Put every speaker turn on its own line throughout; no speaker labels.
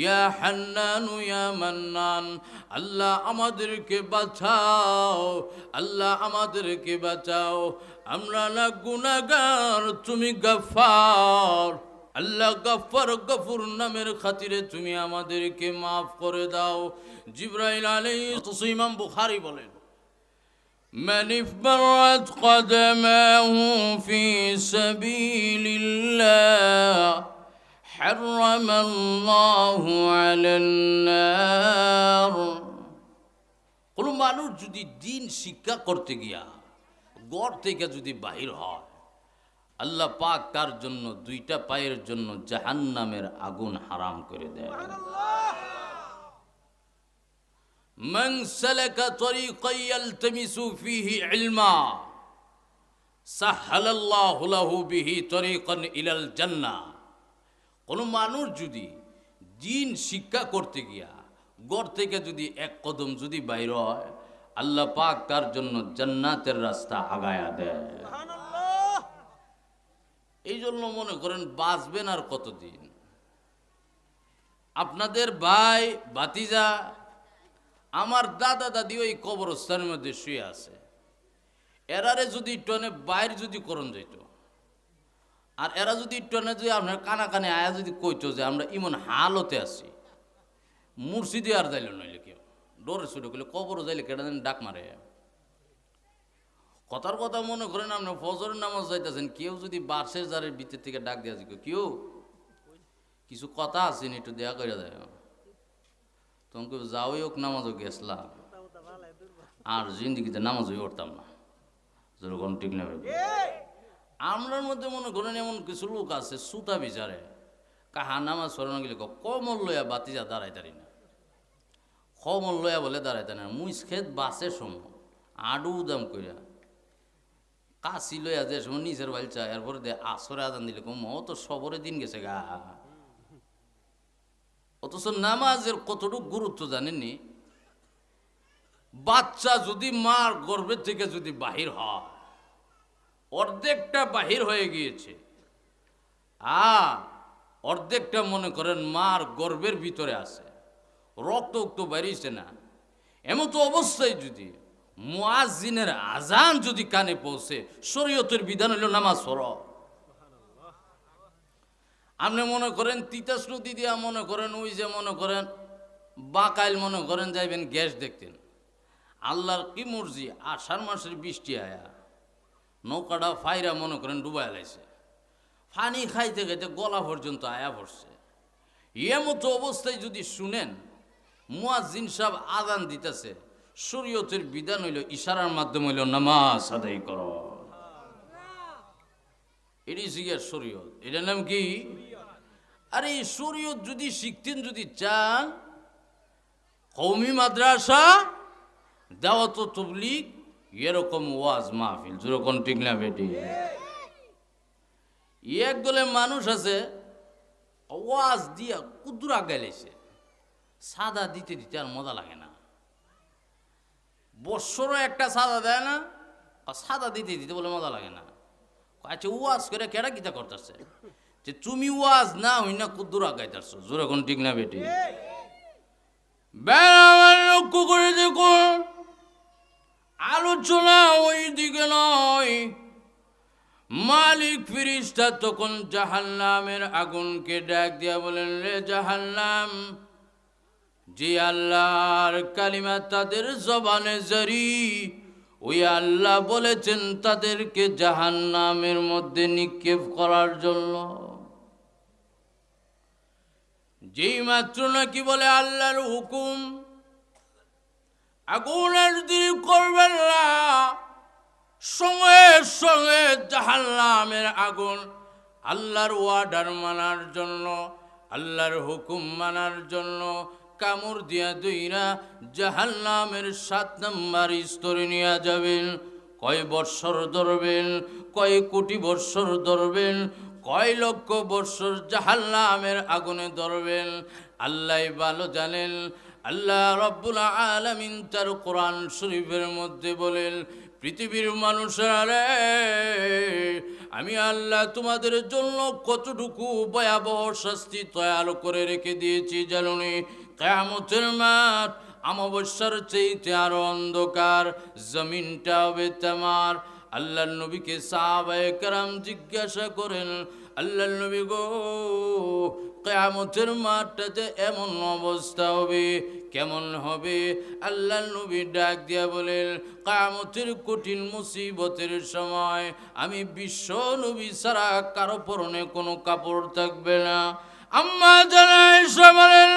ইয়া হান্নানু ইয়া মান্নান, আল্লাহ আমাদেরকে বাঁচাও, আল্লাহ আমাদেরকে বাঁচাও, আমরা না গুনাহগার, তুমি গফফার। আল্লাহ গফফার গফুর নামের খাতিরে তুমি আমাদেরকে মাফ করে দাও। জিবরাইল আলাইহিস ইমাম বুখারী বলেন, من افترت قدمه في سبيل الله حرم الله على النار। কোনো মানুষ যদি দিন শিক্ষা করতে গিয়া ঘর থেকে যদি বাহির হয়, আল্লাহ পাক তার জন্য দুইটা পায়ের জন্য জাহান্নামের আগুন হারাম করে দেয়। من سلك طريقا يلتمس فيه علما سهل الله له به طريقا الى الجنه। কোন মানুষ যদি দিন শিক্ষা করতে গিয়া ঘর থেকে যদি এক কদম যদি বাইর হয়, আল্লাহ পাক তার জন্য জান্নাতের রাস্তা আগায়া দেয়। এই জন্য মনে করেন বাঁচবেন আর কতদিন? আপনাদের ভাই ভাতিজা, আমার দাদা দাদি ওই কবরস্থানের মধ্যে শুয়ে আছে। এরারে যদি টনে বাইর যদি করণ যেত, আর এরা যদি টনে যদি আপনার কানা কানে আয়া যদি কইতো যে আমরা ইমন হালতে আছি, মুর্শিদে আর যাইল নইলে কেউ ডরে ছুটে গেলে কবরও যাইলে কেটা যেন ডাক মারে। কথার কথা মনে করেন আপনি ফজরের নামাজ যাইতেছেন, কেউ যদি বার্ষের জারের ভিতর থেকে ডাক দেওয়া যায়, কেউ কিছু কথা আছেন একটু দেয়া করে দেয়, তখন কেউ যাওই হোক নামাজও গেছলাম, আর জিন্দিগিতে নামাজই উঠতাম না, যেরকম ঠিক না। আমরার মধ্যে মনে করেন এমন কিছু লোক আছে সুতা বিচারে কাহা নামাজ সরানো গেলে কমল লইয়া বাতিজা দাঁড়াই দাঁড়ি না, কমল লইয়া বলে দাঁড়াই দাঁড়ায় না, মুইস খেত বাসের সময় আডু উদাম করিয়া কাশি লইয়া যে সময় নিচের বালচা, এরপরে দে আসরে আদান দিলে কম ও তো সবরে দিন গেছে গা। অথচ নামাজের কতটুকু গুরুত্ব জানেননি? বাচ্চা যদি মার গর্ভের থেকে যদি বাহির হয়, অর্ধেকটা বাহির হয়ে গিয়েছে, অর্ধেকটা মনে করেন মার গর্ভের ভিতরে আছে, রক্ত উক্ত বেরিয়েছে না। এমতো অবস্থায় যদি মুয়াজ্জিনের আজান যদি কানে পৌঁছে, শরীয়তের বিধান হইল নামাজ পড়ো। আপনি মনে করেন তিতাস নদী দিয়া মনে করেন ওই যে মনে করেন বাকাইল মনে করেন যাইবেন গ্যাস দেখতেন, আল্লাহর কি মর্জি আষাঢ় মাসের বৃষ্টি আয়া নৌকাটা ফাইরা মনে করেন ডুবাই লাইছে, পানি খাইতে খাইতে গলা পর্যন্ত আয়া পড়ছে। এমতো অবস্থায় যদি শুনেন মুয়াজ্জিন সাহেব আজান দিতেছে, শরীয়তের বিধান হইল ইশারার মাধ্যমে হইল নামাজ আদায় করো। এটি শিখার শরীয়ত, এটার নাম কি? আরে এই শরীয়ত যদি শিখতেন যদি চান, কওমি মাদ্রাসা, দাওয়াত ও তাবলীগ, এরকম ওয়াজ মাহফিল, যেরকম ঠিক না বেটি? এক দলে মানুষ আছে ওয়াজ দিয়া কুদুরা গাইলেছে, সাদা দিতে দিতে আর মজা লাগে না। বৎসরও একটা সাদা দেয় না, আর সাদা দিতে দিতে বলে মজা লাগে না। আচ্ছা ওয়াজ করে কেডা কিতা করতেছে যে তুমি ওয়াজ না হই না কুদুরা গাইতেছ, যেরকম ঠিক না বেটি? লক্ষ্য করে দেখো, আলোচনা ওই দিকে নয়। মালিক ফেরেশতা তখন জাহান্নামের আগুনকে ডাক দিয়া বলেন, রে জাহান্নাম, যে আল্লাহর কালিমা তাদের জবানে জারি, ওই আল্লাহ বলেছেন তাদেরকে জাহান্নামের মধ্যে নিক্ষেপ করার জন্য। যেই মাত্র নাকি বলে আল্লাহর হুকুম, আগুনের দেরি করবেন না, সঙ্গে সঙ্গে জাহান্নামের আগুন আল্লাহর ওয়ার্ডার মানার জন্য, আল্লাহর হুকুম মানার জন্য কামড় দিয়া দইরা জাহান্নামের 7 নম্বর স্তরে নিয়ে যাবেন। কয় বৎসর ধরবেন, কয় কোটি বৎসর ধরবেন, কয় লক্ষ বৎসর জাহান্নামের আগুনে ধরবেন, আল্লাহ ভালো জানেন। আল্লাহ রাব্বুল আলামিন তার কোরআন শরীফের মধ্যে বলেন, পৃথিবীর মানুষেরা রে, আমি আল্লাহ তোমাদের জন্য কতটুকু ভয়াবহ শাস্তি তৈরি করে রেখে দিয়েছি জানুনি। কিয়ামতের মাঠ অমাবস্যার চাইতে আরো অন্ধকার, জমিনটা হবে তামার। আল্লাহর নবীকে সাহাবায়ে কেরাম জিজ্ঞাসা করেন, আল্লাহর নবী গো, কিয়ামতের মাঠটাতে এমন অবস্থা হবে, কেমন হবে? আল্লাহর নবী ডাক দিয়া বলেন, কিয়ামতের কঠিন মুসিবতের সময় আমি বিশ্ব নবী ছাড়া কারো পরনে কোনো কাপড় থাকবে না। আম্মা জানাইসা বলেন,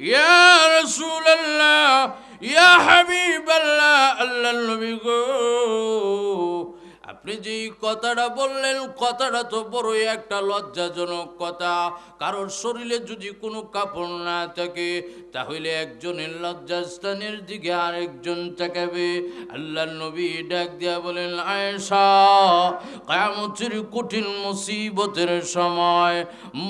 ইয়া রাসূলুল্লাহ, ইয়া হাবিবাল্লাহ, আল্লাহর নবী গো, আপনি যে কথাটা বললেন, কথাটা তো বড়ই একটা লজ্জাজনক কথা। কারোর শরীরে যদি কোনো কাপড় না থাকে, তাহলে একজনের লজ্জাস্থানের দিকে আরেকজন তাকাবে। আল্লাহর নবী ডাক দিয়া বলেন, আয়েশা, কিয়ামতের কঠিন মুসিবতের সময়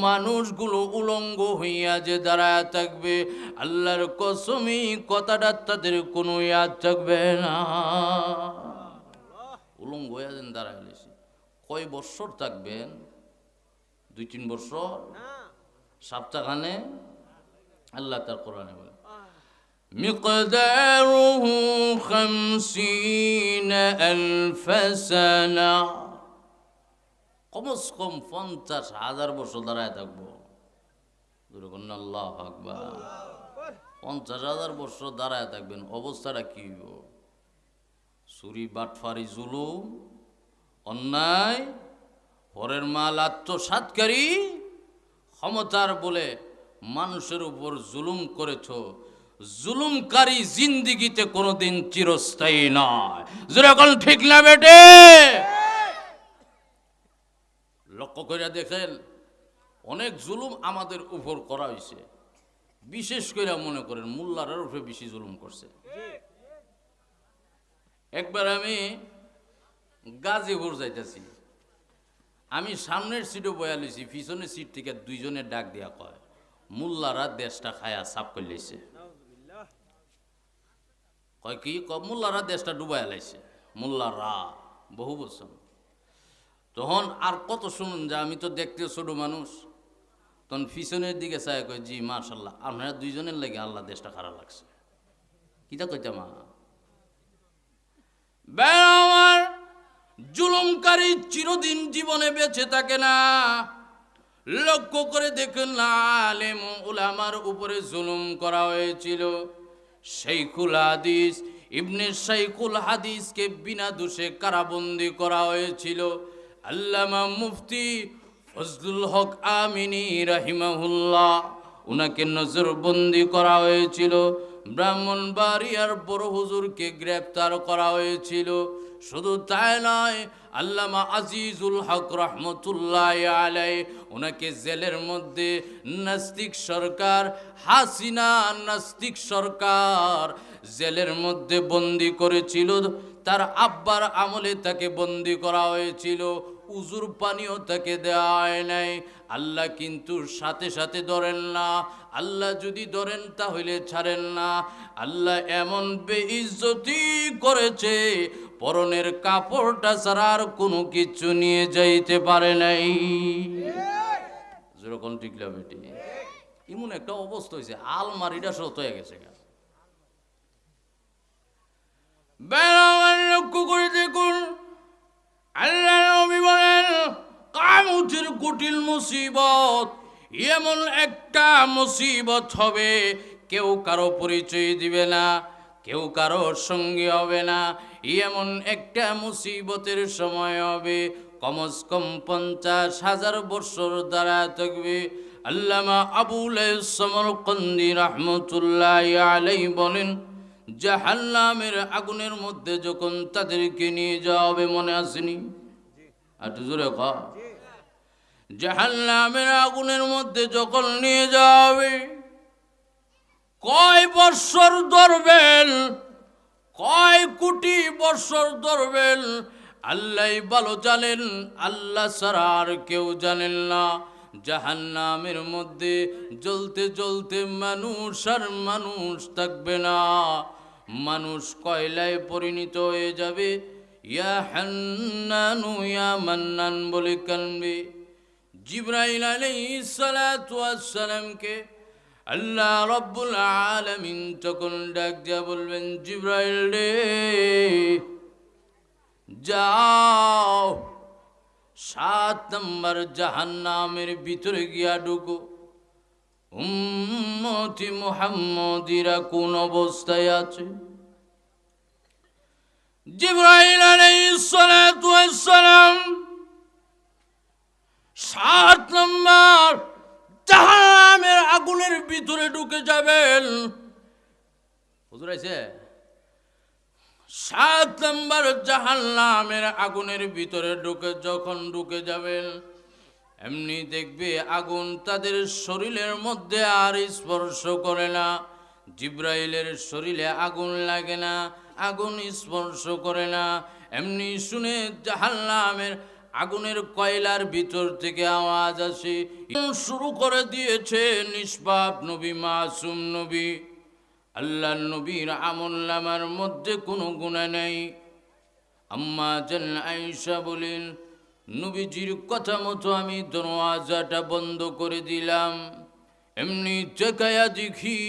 মানুষগুলো উলঙ্গ হইয়া যে দাঁড়ায় থাকবে, আল্লাহর কসমি কথাটা তাদের কোনো ইয়াদ থাকবে না। উলঙ্গ হইয়া যেন দাঁড়ায় লেছি। কয় বৎসর থাকবেন? 2-3 বৎসর? সপ্তাহখানে? আল্লাহ তার কোরআনে বলে, মিকদারুহু 50,000 সানা, কমস কম 50,000 বছর দাঁড়ায় থাকবো। আল্লাহু আকবার। 50,000 বছর দাঁড়ায় থাকবেন, অবস্থাটা কি হইব? চুরি, বাটফারি, জুলুম, অন্যায়, পরের মাল আত্মসাৎকারী, ক্ষমতার বলে মানুষের উপর জুলুম করেছ। জুলুমকারী জিন্দিগিতে কোনোদিন চিরস্থায়ী নয়। যেরকম ঠিক না বেটে? লক্ষ্য করে দেখেন, অনেক জুলুম আমাদের উপর করা হয়েছে। বিশেষ করে মনে করেন মোল্লার উপরে বেশি জুলুম করছে। একবার আমি গাজীপুর যাইতেছি, আমি সামনের সিটে বয়া লইছি, পিছনের সিট থেকে 2 জনের ডাক দিয়া কয়, মোল্লারা দেশটা খায়া সাফ করে লইছে। কয় কি? মোল্লারা দেশটা ডুবাইয়া লাইছে। মোল্লারা বহু বছর। তখন আর কত শুনুন, যে আমি তো দেখতে ছোট মানুষ, তখন পিছনের দিকে চাই কয়, জি মাশাল্লাহ, আপনারা 2 জনের লাগে আল্লাহ দেশটা খারাপ লাগছে। কিতা কইতা মা? আমার জুলুমকারী চিরদিন জীবনে বেঁচে থাকে না। লক্ষ্য করে দেখুন, আলেম উলামার উপরে জুলুম করা হয়েছিল। শাইখুল হাদিস ইবনে শাইখুল হাদিসকে বিনা দোষে কারাবন্দী করা হয়েছিল। আল্লামা মুফতি ফজলুল হক আমিনী রাহিমাহুল্লাহ, উনাকে নজরবন্দি করা হয়েছিল। ব্রাহ্মণবাড়িয়ার বড় হুজুরকে গ্রেপ্তার করা হয়েছিল। শুধু তাই নয়, আল্লামা আজিজুল হক রহমতুল্লাহ আলাই, ওনাকে জেলের মধ্যে নাস্তিক সরকার, হাসিনা নাস্তিক সরকার জেলের মধ্যে বন্দি করেছিল। তার আব্বার আমলে তাকে বন্দি করা হয়েছিল। উজুর পানিও তাকে দেওয়া হয় নাই। আল্লাহ কিন্তু সাথে সাথে ধরেন না। আল্লাহ যদি ধরেন তাহলে ছাড়েন না। আল্লাহ এমন বেইজ্জতি করেছে, পরনের কাপড়টা ছাড়া আর কোনো কিছু নিয়ে যাইতে পারে নাই। যেরকম টিকলা বেটি, এমন একটা অবস্থা হয়েছে, আলমারিটা শত হয়ে গেছে। লক্ষ্য করে দেখুন, আল্লাহ নবী বলেন, কিয়ামতের কঠিন মুসিবত এমন একটা মুসিবত হবে, কেউ কারো পরিচয় দিবে না, কেউ কারোর সঙ্গী হবে না। এমন একটা মুসিবতের সময় হবে, কমস কম 50,000 বছর দ্বারা থাকবে। আল্লামা আবুল সমরকন্দি রহমতুল্লাহ আলাইহি বলেন, জাহান্নামের আগুনের মধ্যে যখন তাদেরকে নিয়ে যাওয়া হবে, মনে আসেনি? একটু জোরে কও। জাহান্নামের আগুনের মধ্যে যখন নিয়ে যাওয়া হবে, কয় বৎসর ধরবেন, কয় কোটি বৎসর ধরবেন, আল্লাহই ভালো জানেন, আল্লাহ ছাড়া আর কেউ জানেন না। জাহান্নামের মধ্যে জ্বলতে জ্বলতে মানুষ আর মানুষ থাকবে না। মানুষ কয়লায় পরিণত হয়ে যাবে। ইয়া হান্নানু ইয়া মান্নান বলে কানবে। জিবরাইল আলাইহিস সালাতু ওয়াস সালামকে আল্লাহ রাব্বুল আলামিন তখন ডাক দিয়া বলবেন, জিবরাইল রে যাও 7 নম্বর জাহান্নামের ভিতরে গিয়া ঢুকো। উম্মতি মুহাম্মদিরা কোন অবস্থায় আছে? জিবরাইল আলাইহিস সালাতু ওয়াস সালাম 7 নম্বর জাহান্নামের আগুনের ভিতরে ঢুকে যাবেন। হুজুর আইছে 7 নম্বর জাহান্নামের আগুনের ভিতরে যখন ঢুকে যাবেন, এমনি দেখবে আগুন তাদের শরীরের মধ্যে আর স্পর্শ করে না। জিবরাইলের শরীরে আগুন লাগে না, আগুন স্পর্শ করে না। এমনি শুনে জাহান্নামের আগুনের কয়লার ভিতর থেকে আওয়াজ আসে, শুরু করে দিয়েছে নিষ্পাপ নবী, মাসুম নবী। আল্লাহ নবীর আমলনামার মধ্যে কোনো গুনাহ নেই। আম্মা জান আয়েশা বলেন, নবীজির কথা মতো আমি দরওয়াজাটা বন্ধ করে দিলাম। এমনি চেকায়া দেখি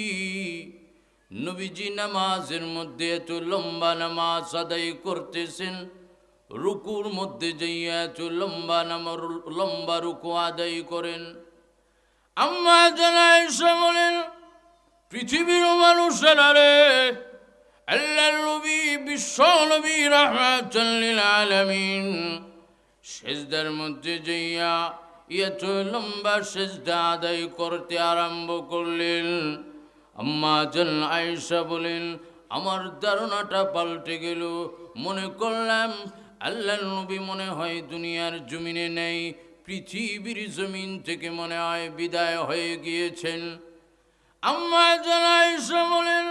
নবীজি নামাজের মধ্যে এত লম্বা নামাজ আদায় করতেছেন, রুকুর মধ্যে যাইয়া এত লম্বা রুকু আদায় করেন। আম্মা জান আয়েশা বলেন, পৃথিবীর মানুষেরা রে, আল্লাহর নবী বিশ্ব নবী রাহমাতুল লিল আলামিন সেজদার মধ্যে যাইয়া এত লম্বা সেজদা আদায় করতে আরম্ভ করলেন। আম্মা জান আয়েশা বলেন, আমার ধারণাটা পাল্টে গেল। মনে করলাম আল্লাহর নবী মনে হয় দুনিয়ার জমিনে নেই, পৃথিবীর জমিন থেকে মনে হয় বিদায় হয়ে গিয়েছেন। আম্মা জান আয়েশা বলেন,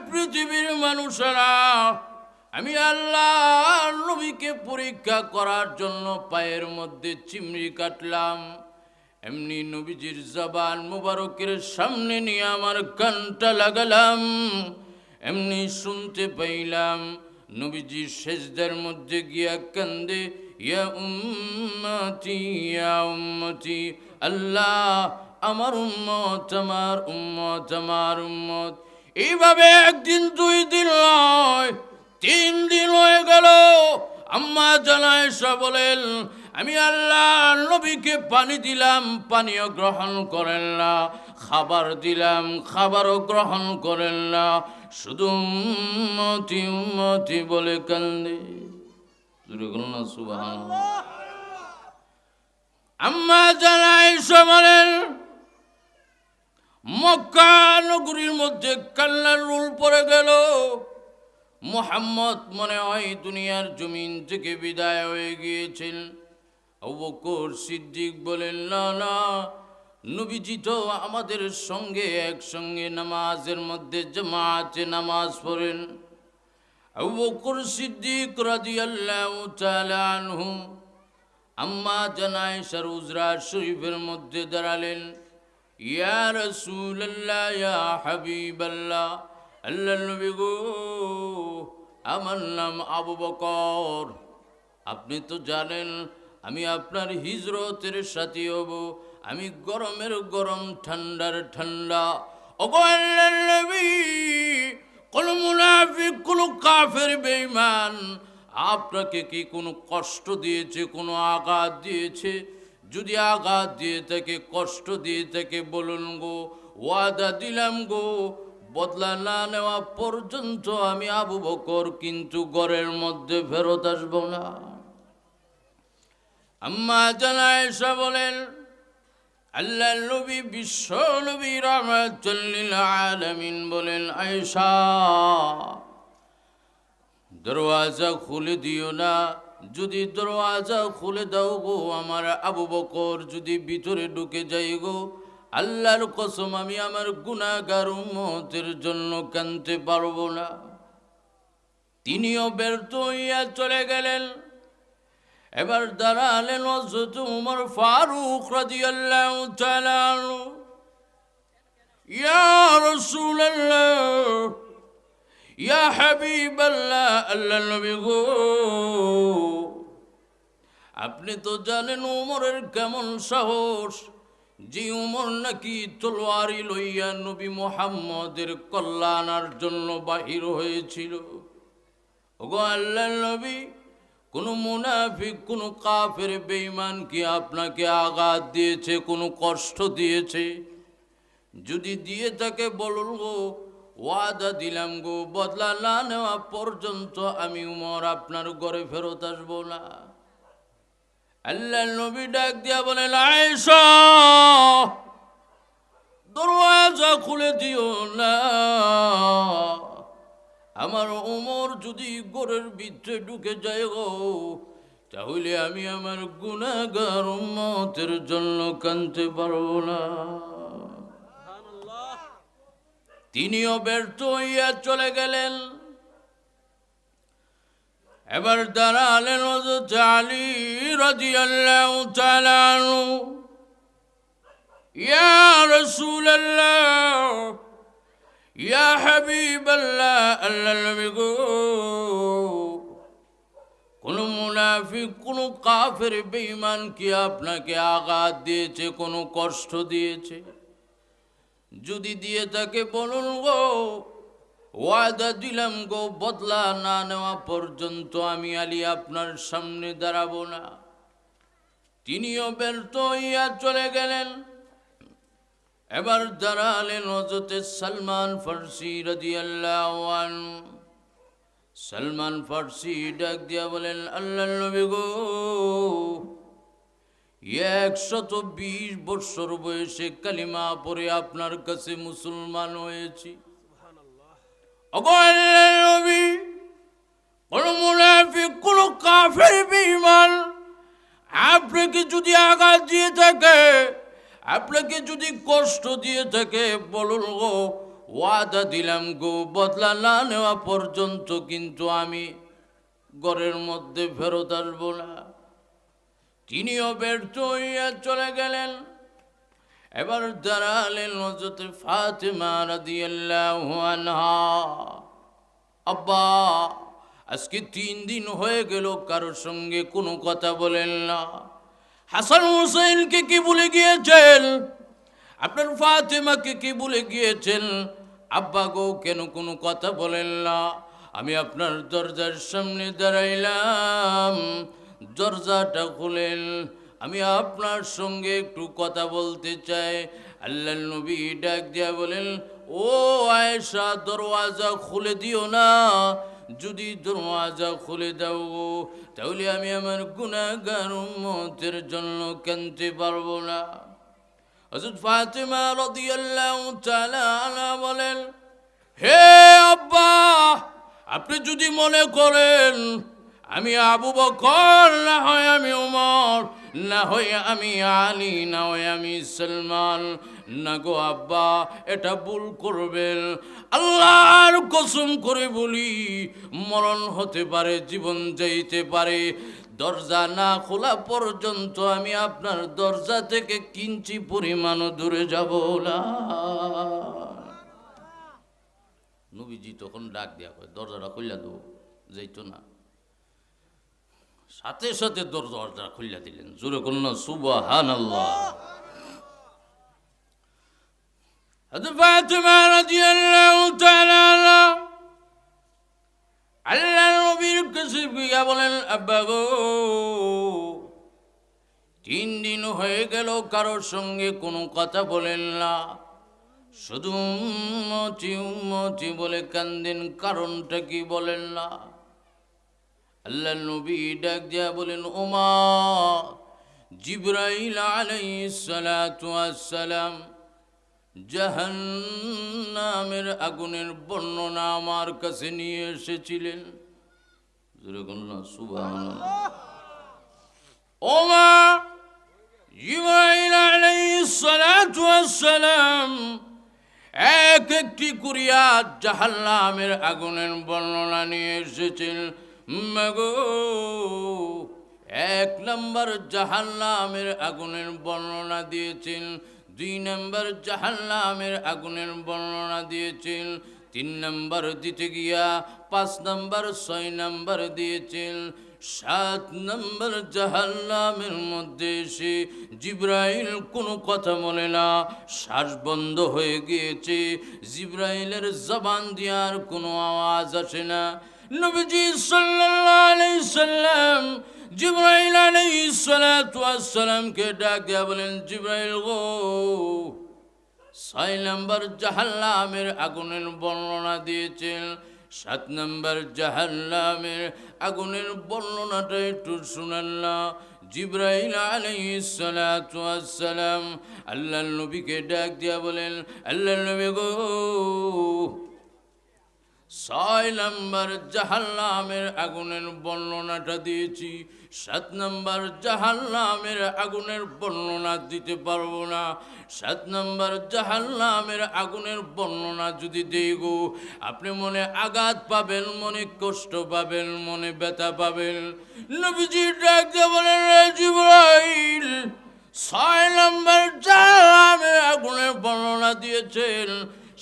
পৃথিবীর মানুষেরা, আমি আল্লাহ নবীকে পরীক্ষা করার জন্য পায়ের মধ্যে চিমড়ি কাটলাম। এমনি নবীজির জবান মুবারকের সামনে নিয়ে আমার কানটা লাগালাম। এমনি শুনতে পাইলাম নবীজি সেজদার মধ্যে গিয়া কান্দে, ইয়া উম্মতি ইয়া উম্মতি, আল্লাহ আমার উম্মত, আমার উম্মত, আমার উম্মত। এইভাবে 1 দিন 2 দিন নয়, 3 দিন হয়ে গেল। আম্মা জান আয়েশা বলেন, আমি আল্লাহ নবীকে পানি দিলাম, পানিও গ্রহণ করেন না, খাবার দিলাম, খাবারও গ্রহণ করেন না, শুধু উম্মতি উম্মতি বলে কান্দে। সুবহানাল্লাহ। আম্মা জান আয়েশা বলেন, মক্কা নগরীর মধ্যে কান্নার রোল পড়ে গেল। মুহাম্মদ মনে হয় দুনিয়ার জমিন থেকে বিদায় হয়ে গিয়েছেন। আবু বকর সিদ্দিক বলেন, না না, নবীজি তো আমাদের সঙ্গে একসঙ্গে নামাজের মধ্যে জামাতে নামাজ পড়েন। আবু বকর সিদ্দিক রাদিয়াল্লাহু তাআলা আনহু আম্মা জান আয়েশার হুজরা শরীফের মধ্যে দাঁড়ালেন। ইয়া রাসূলুল্লাহ, ইয়া হাবিবাল্লাহ, আল্লাহর নবী গো, আমার নাম আবু বকর। আপনি তো জানেন আমি আপনার হিজরতের সাথী হব। আমি গরমের গরম, ঠান্ডার ঠান্ডা। ওগো আল্লাহর নবী, কোন মুনাফিক, কোন কাফের বেঈমান আপনাকে কি কোনো কষ্ট দিয়েছে, কোনো আঘাত দিয়েছে? যদি আঘাত দিয়ে থাকে, কষ্ট দিয়ে থাকে, বলুন গো, ওয়াদা দিলাম গো, বদলা না নেওয়া পর্যন্ত আমি আবু বকর কিন্তু ঘরের মধ্যে ফেরত আসব না। আম্মা জান আয়েশা বলেন, আল্লাহর নবী বিশ্ব নবী রাহমাতুল লিল আলামিন বলেন, আয়েশা দরওয়াজা খুলে দিও না। যদি দরওয়াজা খুলে দাও গো, আমার আবু বকর যদি ভিতরে ঢুকে যাই গো, আল্লাহর কসম আমি আমার গুনাহগার উম্মতের জন্য কাঁদতে পারবো না। তিনিও ব্যর্থ হইয়া চলে গেলেন। এবার দাঁড়ালেন হযরত ওমর ফারুক রাদিয়াল্লাহু তাআলা আনহু। ইয়া রাসূলুল্লাহ, ইয়া হাবিবাল্লাহ, আল্লাহ নবী গো, আপনি তো জানেন উমরের কেমন সাহস, যে উমর নাকি তলোয়ারি লইয়া নবী মুহাম্মদের কল্যাণার জন্য বাহির হয়েছিল। ওগো আল্লাহর নবী, কোনো মুনাফিক, কোনো কাফের বেঈমান কি আপনাকে আঘাত দিয়েছে, কোনো কষ্ট দিয়েছে? যদি দিয়ে তাকে বলুন গো, ওয়াদা দিলাম গো, বদলা না নেওয়া পর্যন্ত আমি উমর আপনার ঘরে ফেরত আসবো না। আল্লাহর নবী ডাক দিয়া বলেন, আয়েশা, দরওয়াজা খুলে দিও না, আমার ওমর যদি ঘরের ভিতরে ঢুকে যায় গো, তাহলে আমি আমার গুনাহগার উম্মতের জন্য কাঁদতে পারবো না। তিনিও ব্যর্থ হইয়া চলে গেলেন। এবার দাঁড়ালেন হযরত আলী রাদিয়াল্লাহু তাআলা আনহু। ইয়া রাসূলুল্লাহ, ইয়া হাবিবাল্লাহ, আল্লাহর নবী গো, কোন মুনাফিক, কোন কাফের বেঈমান কি আপনাকে আঘাত দিয়েছে, কোনো কষ্ট দিয়েছে? যদি দিয়ে তাকে বলুন গো, ওয়াদা দিলাম গো, বদলা না নেওয়া পর্যন্ত আমি আলী আপনার সামনে দাঁড়াবো না। তিনিও ব্যর্থ হইয়া চলে গেলেন। এবার দাঁড়ালেন হযরত সালমান ফারসি রাদিয়াল্লাহু আনহু। সালমান ফারসি ডাক দিয়া বলেন, আল্লাহর নবী গো, 120 বছর বয়সে কালিমা পড়ে আপনার কাছে মুসলমান হয়েছি। ওগো আল্লাহর নবী, কোন মুনাফিক, কোন কাফের বেঈমান আপনাকে যদি আঘাত দিয়ে থাকে, আপনাকে যদি কষ্ট দিয়ে থাকে, বলুন গো, ওয়াদা দিলাম গো, বদলা না নেওয়া পর্যন্ত কিন্তু আমি ঘরের মধ্যে ফেরত আসবো না। তিনিও ব্যর্থ হইয়া চলে গেলেন। এবার দাঁড়ালেন হযরত ফাতেমা রাদিয়াল্লাহু আনহা। আব্বা, আজকে 3 দিন হয়ে গেল কারোর সঙ্গে কোনো কথা বলেন না। হাসান হুসাইনকে কি ভুলে গিয়েছেন? আপনার ফাতেমাকে কি ভুলে গিয়েছেন? আব্বা গো, কেন কোনো কথা বলেন না? আমি আপনার দরজার সামনে দাঁড়াইলাম, দরজাটা খুলেন, আমি আপনার সঙ্গে একটু কথা বলতে চাই। আল্লাহর নবী ডাক দিয়া বলেন, ও আয়েশা, দরওয়াজা খুলে দিও না। যদি দরওয়াজা খুলে দাও তাহলে আমি আমার গুনাহগার উম্মতের জন্য কাঁদতে পারবো না। হযরত ফাতেমা রাদিয়াল্লাহু তাআলা আনহা বলেন, হে আব্বা, আপনি যদি মনে করেন আমি আবু বকর, না হয় আমি ওমর, না হয় আমি আলী, না হয় আমি সালমান, না গো আব্বা, এটা ভুল করবেন। আল্লাহর কসম করে বলি, মরণ হতে পারে, জীবন যাইতে পারে, দরজা না খোলা পর্যন্ত আমি আপনার দরজা থেকে কিঞ্চি পরিমাণও দূরে যাব না। নবীজি তখন ডাক দেয়া কয়, দরজাটা খুললা দেবো, যাইতো না। সাথে সাথে দরজা খুললা দিলেন। জোরে করুন না সুবহানাল্লাহ। হযরত ফাতেমা রাদিয়াল্লাহু তাআলা আনহা আল্লাহর নবীর কাছে গিয়া বলেন, আব্বা গো, 3 দিন হয়ে গেল কারোর সঙ্গে কোনো কথা বলেন না, শুধু উম্মতি উম্মতি বলে কান্দেন, কারণটা কি বলেন না? আল্লাহর নবী ডাক দিয়া বলেন, ওমা, জিবরাইল আলাইহিস সালাতু ওয়াস সালাম জাহান্নামের আগুনের বর্ণনা আমার কাছে নিয়ে এসেছিলেন। সুবহানাল্লাহ। ওমা, জিবরাইল আলাইহিস সালাতু ওয়াস সালাম এক একটি করিয়া জাহান্নামের আগুনের বর্ণনা নিয়ে এসেছেন। মাগো, 1 নম্বর জাহান্নামের আগুনের বর্ণনা দিয়েছেন, 2 নম্বর জাহান্নামের আগুনের বর্ণনা দিয়েছেন। 3 নম্বর দিতে গিয়া 5 নম্বর 6 নম্বর দিয়েছেন। 7 নম্বর জাহান্নামের মধ্যে এসে জিব্রাইল কোনো কথা বলে না, শ্বাস বন্ধ হয়ে গিয়েছে, জিব্রাইলের জবান দিয়ে আর কোনো আওয়াজ আসে না। নবীজি সাল্লাল্লাহু আলাইহি সাল্লাম জিব্রাইল আলাইহিস সালাতু ওয়াস সালামকে ডাক দিয়া বলেন, জিব্রাইল গো, 6 নম্বর জাহান্নামের আগুনের বর্ণনা দিয়েছেন, 7 নম্বর জাহান্নামের আগুনের বর্ণনাটা একটু শুনান না। জিব্রাইল আলাইহিস সালাতু ওয়াস সালাম আল্লাহর নবীকে ডাক দিয়া বলেন, আল্লাহর নবী গো, 6 নম্বর জাহান্নামের আগুনের বর্ণনাটা দিয়েছি, 7 নম্বর জাহান্নামের আগুনের বর্ণনা দিতে পারবো না। 7 নম্বর জাহান্নামের আগুনের বর্ণনা যদি দেই গো, আপনি মনে আঘাত পাবেন, মনে কষ্ট পাবেন, মনে ব্যথা পাবেন। নবীজি ডাক দিয়ে বলেন, রে জিবরাইল, 6 নম্বর জাহান্নামের আগুনের বর্ণনা দিয়েছেন,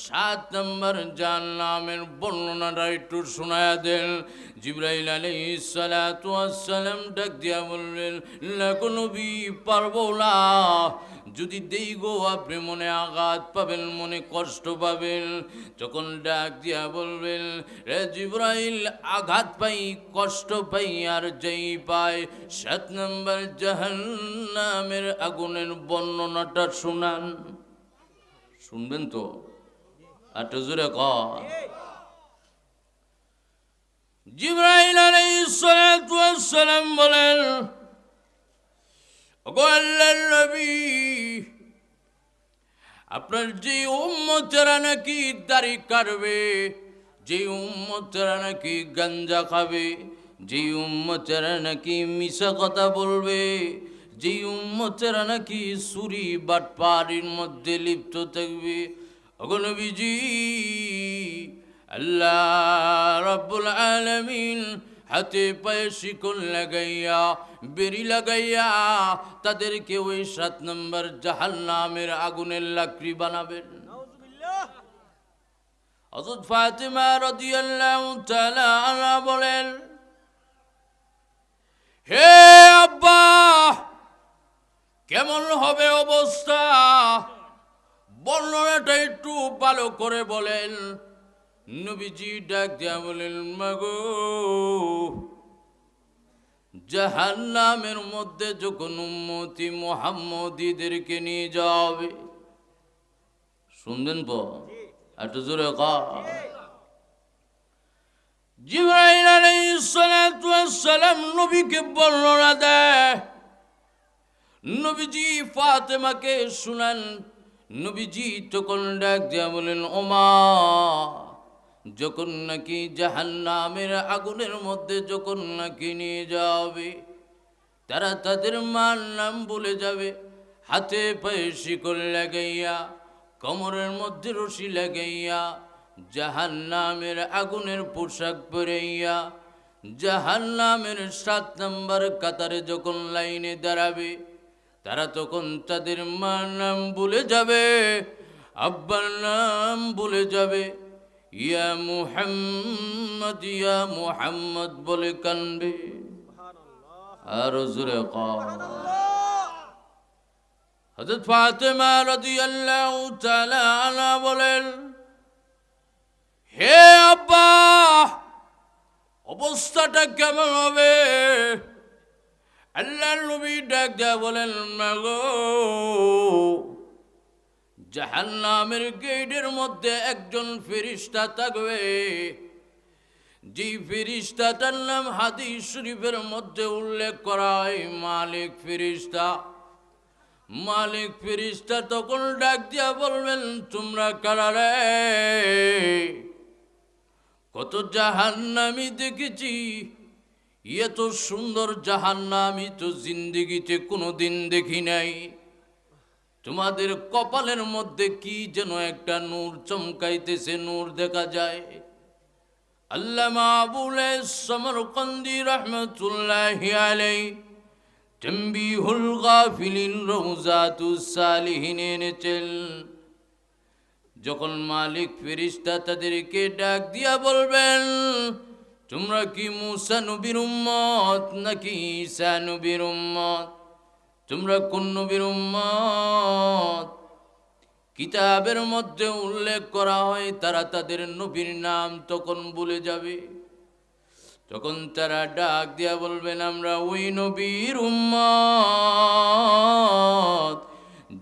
7 নম্বর জাহান্নামের বর্ণনাটা একটু শোনায়া দেন। জিবরাইল আলাইহিস সালাতু ওয়াস সালাম ডাক দিয়া বললেন, না গো নবী, পারবো না। যদি দেই গো, আপনি মনে আঘাত পাবেন, মনে কষ্ট পাবেন। তখন ডাক দিয়া বলবেন, রে জিবরাইল, আঘাত পাই, কষ্ট পাই, আর যেই পায়, 7 নম্বর জাহান্নামের আগুনের বর্ণনাটা শোনান। শুনবেন তো? একটু জোরে কর। জিবরাইল আলাইহিস সালাতু ওয়াস সালাম বলেন, ওগো আল্লাহর নবী, আপনার যে উম্মতেরা নাকি দাড়ি কাটবে, যে উম্মতেরা নাকি গাঞ্জা খাবে, যে উম্মতেরা নাকি মিছা কথা বলবে, যে উম্মতেরা নাকি চুরি বাটপাড়ির মধ্যে লিপ্ত থাকবে, ওগো নবীজি, আল্লাহ রাব্বুল আলামিন হাতে পায়ে শিকল লাগাইয়া, বেরি লাগাইয়া তাদেরকে ওই 7 নম্বর জাহান্নামের আগুনের লাকড়ি বানাবেন। হযরত ফাতিমা রাদিয়াল্লাহু তাআলা আনহা বলেন, হে আব্বা, কেমন হবে অবস্থা? বর্ণনাটা একটু ভালো করে বলেন। নবীজি ডাক দিয়া বলেন, মাগো, জাহান্নামের মধ্যে যখন উম্মতি মুহাম্মদীদেরকে নিয়ে যাবে, শুনবেন তো? একটু জোরে কর। জিবরাইল আলাইহিস সালাতু ওয়াস সালাম নবীকে বর্ণনা দেয়। নবীজি ফাতেমাকে শুনান। নবীজি তখন ডাক দিয়া বলেন, ওমা, যখন নাকি জাহান্নামের আগুনের মধ্যে যখন নাকি নিয়ে যাবে, তারা তাদের মার নাম ভুলে যাবে, হাতে পায়ে শিকল লাগাইয়া, কোমরের মধ্যে রশি লাগাইয়া, জাহান্নামের আগুনের পোশাক পরাইয়া, জাহান্নামের 7 নম্বর কাতারে যখন লাইনে দাঁড়াবে, তারা তখন তাদের মার নাম ভুলে যাবে, আব্বার নাম ভুলে যাবে, ইয়া মুহাম্মদ, ইয়া মুহাম্মদ বলে কানবে। আর জোরে কর। হযরত ফাতিমা রাদিয়াল্লাহু তাআলা আনহা বলেন, হে আব্বা, অবস্থাটা কেমন হবে? আল্লাহর নবী ডাক দিয়া বলেন, মাগো, জাহান্নামের গেটের মধ্যে একজন ফেরেশতা থাকবে, যে ফেরেশতাটার নাম হাদিস শরীফের মধ্যে উল্লেখ করা হয় মালিক ফেরেশতা। মালিক ফেরেশতা তখন ডাক দিয়া বলবেন, তোমরা কারা রে? কত জাহান্নামী দেখেছি, এত সুন্দর জাহান্নামী তো জিন্দেগিতে কোনোদিন দেখি নাই। তোমাদের কপালের মধ্যে কি যেন একটা নূর চমকাইতেছে, নূর দেখা যায়। আল্লামা আবুল সমরকন্দি রহমতুল্লাহি আলাইহি তানবীহুল গাফিলিন, রওজাতুস সালিহিন এনেছেন। যখন মালিক ফেরেশতা তাদেরকে ডাক দিয়া বলবেন, তোমরা কি মুসা নবীর উম্মত নাকি ঈসা নবীর উম্মত? তোমরা কোন নবীর উম্মত? কিতাবের মধ্যে উল্লেখ করা হয় তারা তাদের নবীর নাম তখন ভুলে যাবে। তখন তারা ডাক দিয়া বলবেন, আমরা ওই নবীর উম্মত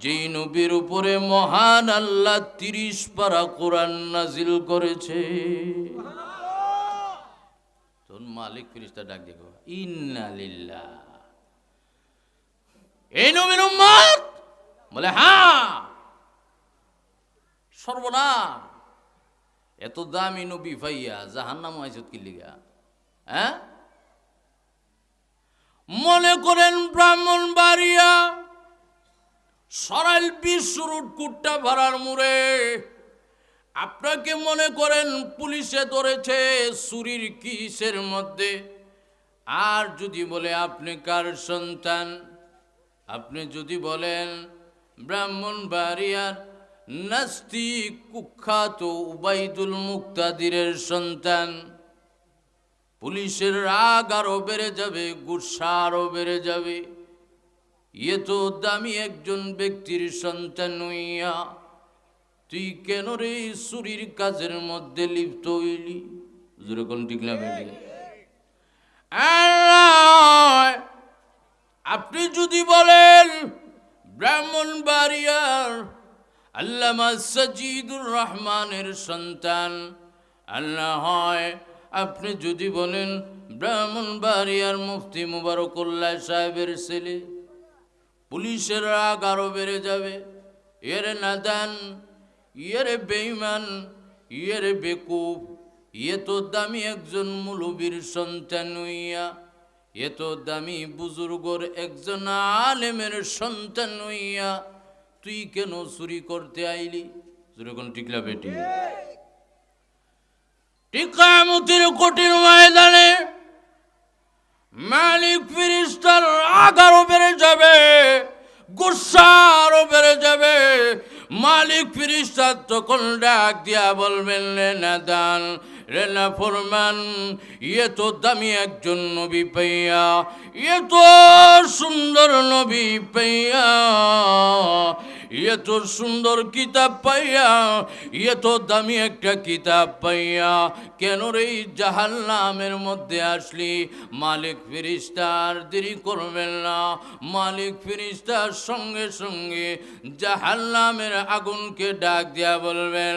যেই নবীর উপরে মহান আল্লাহ 30 পারা কোরআন নাজিল করেছে। তখন মালিক ফেরেশতা ডাক দিয়ে ইন্না লিল্লাহ, এই নবীর উম্মত? বলে হ্যাঁ। সর্বনাশ, এত দামি নবী পাইয়া জাহান্নাম আইছত কি লিগা? হ্যাঁ, মনে করেন ব্রাহ্মণবাড়িয়া সরাইল বিশ্ব রোড কুট্টা ভাড়ার মোড়ে আপনাকে মনে করেন পুলিশে ধরেছে চুরির কিসের মধ্যে, আর যদি বলে আপনি কার সন্তান, আপনি যদি বলেন ব্রাহ্মণবাড়িয়ার নাস্তিক কুখ্যাত উবাইদুল মুক্তাদিরের সন্তান, পুলিশের রাগ আরো বেড়ে যাবে, গুসা আরো বেড়ে যাবে। এ তো দামি একজন ব্যক্তির সন্তান হইয়া তুই কেন রে চুরির কাজের মধ্যে লিপ্ত হইলি? যেরকম ঠিক না বেটি? আপনি যদি বলেন ব্রাহ্মণবাড়িয়ার আল্লামা সাজিদুর রহমানের সন্তান, আল্লাহ হয় আপনি যদি বলেন ব্রাহ্মণবাড়িয়ার মুফতি মুবারকুল্লাহ সাহেবের ছেলে, পুলিশের রাগ আরো বেড়ে যাবে। এর নাদান, এর বেঈমান, এর বেকুব, এ তো দামি একজন মুলবির সন্তান হইয়া, এ তো দামি বুজুর্গর একজন আলেমের সন্তান হইয়া তুই কেন চুরি করতে আইলি? যেরকম টিকলা বেটি, কিয়ামতের কঠিন ময়দানে মালিক ফেরেশতার রাগ আরো বেড়ে যাবে, গুসা আরো বেড়ে যাবে। মালিক ফেরেশতা তখন ডাক দিয়া বলবেন, রে নাদান, রে নাফরমান, এ তো দামি একজন নবী পাইয়া, এ তো সুন্দর নবী পাইয়া, এ তো সুন্দর কিতাব পাইয়া, এ তো দামি একটা কিতাব পাইয়া কেন রে জাহান্নামের মধ্যে আসলি? মালিক ফেরেশতা আর দেরি করবেন না, মালিক ফেরেশতার সঙ্গে সঙ্গে জাহান্নামের আগুনকে ডাক দিয়া বলবেন,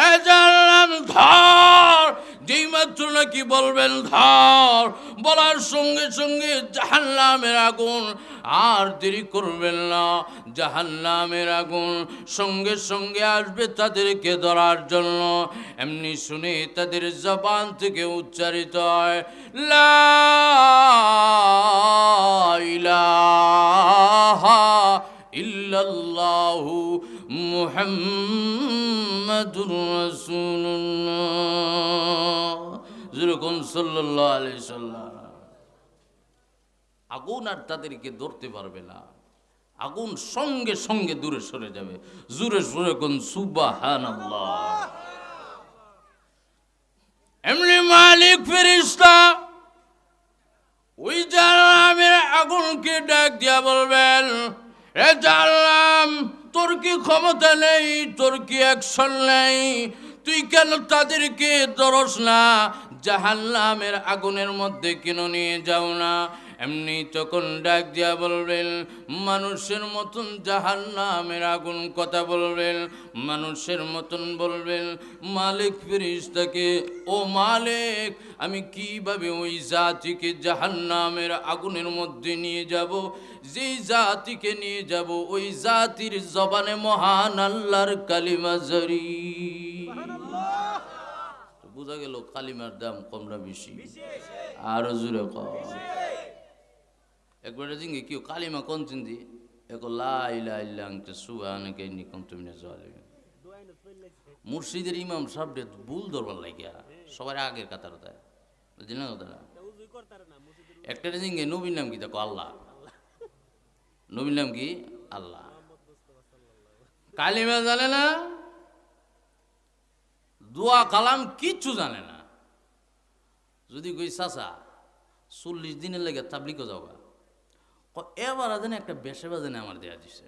এ জাহান্নাম ধর। যেই মাত্র নাকি বলবেন ধর, বলার সঙ্গে সঙ্গে জাহান্নামের আগুন আর দেরি করবেন না, জাহান্নামের আগুন সঙ্গে সঙ্গে আসবে তাদেরকে ধরার জন্য। এমনি শুনে তাদের জবান থেকে উচ্চারিত হয়, লা ইলাহা ইল্লাল্লাহু মুহাম্মাদুর রাসূলুল্লাহ, যেরকম সাল্লাল্লাহু আলাইহি সাল্লাম। আগুন আর তাদেরকে ধরতে পারবে না, আগুন সঙ্গে সঙ্গে দূরে সরে যাবে। জোরে সরে কোন সুবহানাল্লাহ। এমনি মালিক ফেরেশতা ওই জাহান্নামের আগুনকে ডাক দিয়া বলবেন, এ জাহান্নাম, তোর কি ক্ষমতা নেই, তোর কি অ্যাকশন নেই? তুই কেন তাদেরকে ধরস না? জাহান্নামের আগুনের মধ্যে কেন নিয়ে যাও না? এমনি তখন ডাক দিয়া বলবেন, মানুষের মতন জাহান্নামের আগুন কথা বলবেন, মানুষের মতন বলবেন মালিক ফেরেশতাকে, ও মালিক, আমি কিভাবে ওই জাতিকে জাহান্নামের আগুনের মধ্যে নিয়ে যাব? যেই জাতিকে নিয়ে যাব ওই জাতির জবানে মহান আল্লাহর কালিমা জারি। বোঝা গেল কালিমার দাম কম না বেশি? আরো জোরে কম। একবার জিঙ্গে কেউ কালিমা কোন চিন্তি লা ইলাহা ইল্লা আনতা সুবহানাকা ইন্নী কুনতু মিনাজ জালিমিন। মুর্শিদের ইমাম সাহেব ভুল ধরবার লাগিয়া সবার আগের কাতার বুঝলি না কথা। একটা জিঙ্গে নবীর নাম কি দেখো আল্লাহ, নবীর নাম কি? আল্লাহ। কালিমা জানে না, দোয়া কালাম কিচ্ছু জানে না। যদি কই চাচা 40 দিনের লেগে তাবলিগও যাওয়া, এবার আদেন একটা বেশে বাজেনে আমার দেয়া দিছে।